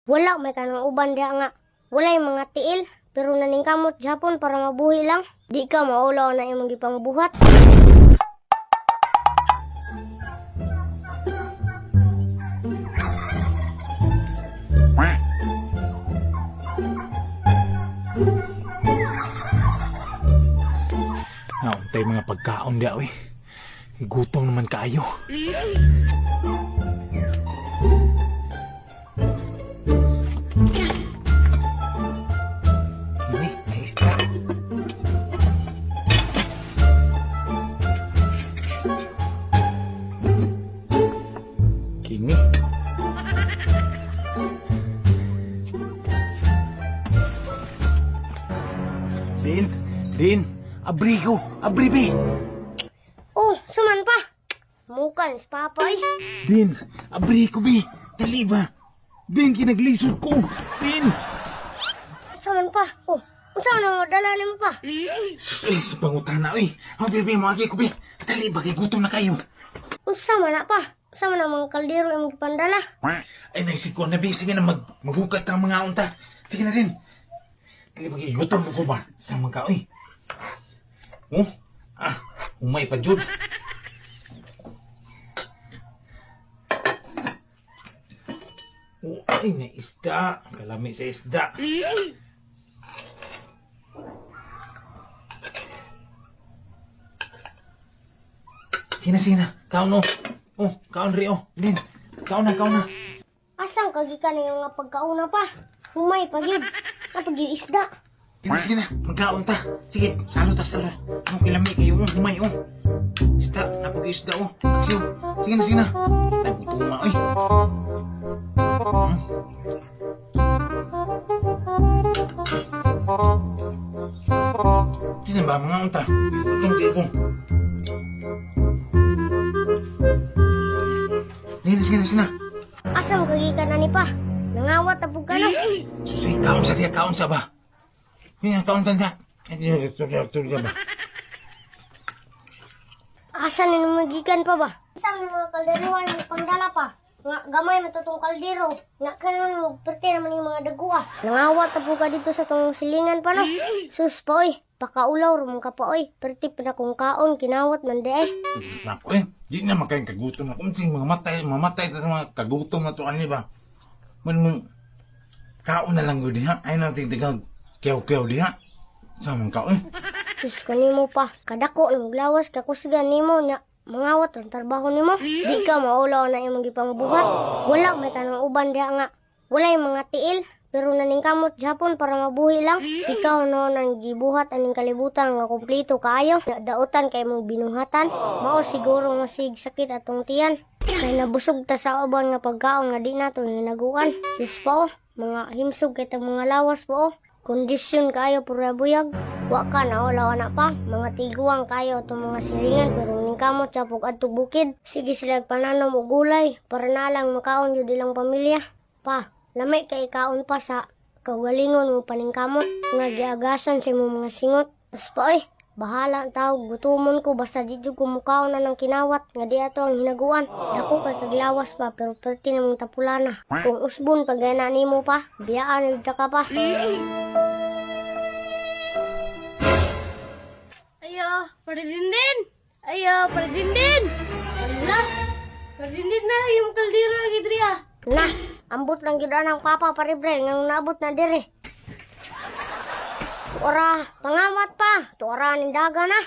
Wala may kanang uban diha nga. Walay mga tiil, pero naning kamot Japon para mabuhi lang. Di ka maulaw na imong gipangbuhat. Nauntay mga pagkaon di oy. Gutom naman kayo. Ini, may isda. Kini. Din, abrigo, abribe. Oh, suman pa. Mukan si Papa eh. Din, abrigo bi. Dali ba? Din, kinaglisod ko. Din. Suman pa. Oh, unsa na mo dala nimo pa? Sus, sa pangutana, oy. Ang bibi mo, agi ko, bi. Dali ba, kay gutom na kayo. Unsa man na pa? Unsa man ang mga kaldero imong gipandala? Ay, naisip ko na, bi. Sige na, maghukat ka mga unta. Sige na din. Dali ba, kay gutom ko ba? Sama ka, oy. Oh, umay pa, Jud. Oh, ay, na isda. Kalami sa isda. Sina, kaon o. Oh, kaon rio. Din, kaon na. Asang kagikan na yung nga pagkauna pa? Humay pa gyud. Napagi isda. Sige na, magkaon ta. Sige, salo. Ano kilami kayo, humay, Isda, napag-isda, Aksiyo. Sige na. Nagutuma, oy. Sige ba, mga unta? Itong. Sige na. Asang kagikan na ni pa? Nangawat na pug ka no? Susuy, kaon sa ba? Yung kaon tanda. Tuloy ba? Asa na magikan pa ba? Isang mga kalderuan mo pandala pa. Nga gamay matutong kaldero. Nga kanon mo perte naman yung mga dagua. Nangawat na pug ka dito sa tong silingan pa no? Sus pa oy. Pakaulaw rum ka pa oy. Perti pa na kong kaon kinawat man di ay. Naku di na makayang kagutom na. Kung mamatay sa mga kagutom na to, ano ba? Kaon na lang ko diha. Ay natin tigang kew diha. Samang kaon. Sus kanimo pa. Kadako na maglawas kakusgan nimo na mangawat ang trabaho nimo. Di ka maulaw na imong gipangbuhat. Wala may kanang uban diha nga. Walay mga tiil. Pero naning kamot Japon para mabuhi lang. Ikaw no nang gibuhat aning kalibutan nga kumpleto kaayo. Dautan kay mong binuhatan. Mao siguro masig sakit atong tiyan. Kay nabusog ta sa uban nga pagkaon nga di nato hinaguan. Sis po, mga himsog kay mga lawas po. Kondisyon kayo pura buyag. Wa ka na wala na pa. Mga tiguang kayo itong mga silingan. Pero ning kamot sapog adto bukid. Sige sila pananom og gulay. Para na lang makaon yun ilang pamilya. Pa. Lamay kay kaon pa sa kagalingon mo paningkamot nga giagasan sa imong mga singot. Tapos pa bahala ang tao, gutumon ko basta di jud ko mukaon na ng kinawat nga di ato ang hinaguan. Dako kay kaglawas pa pero perti na mong tapulana. Kung usbon pagana nimo pa, biyaan na ka pa. Ayo, Paridindin! Ayo, Paridindin! Ala, Paridindin na yung kaldero lagi diriya. Nah, ambot lang gid ang papa paribre nga naabot na dire. Ora, pangamat pa. Tuara ning daga na.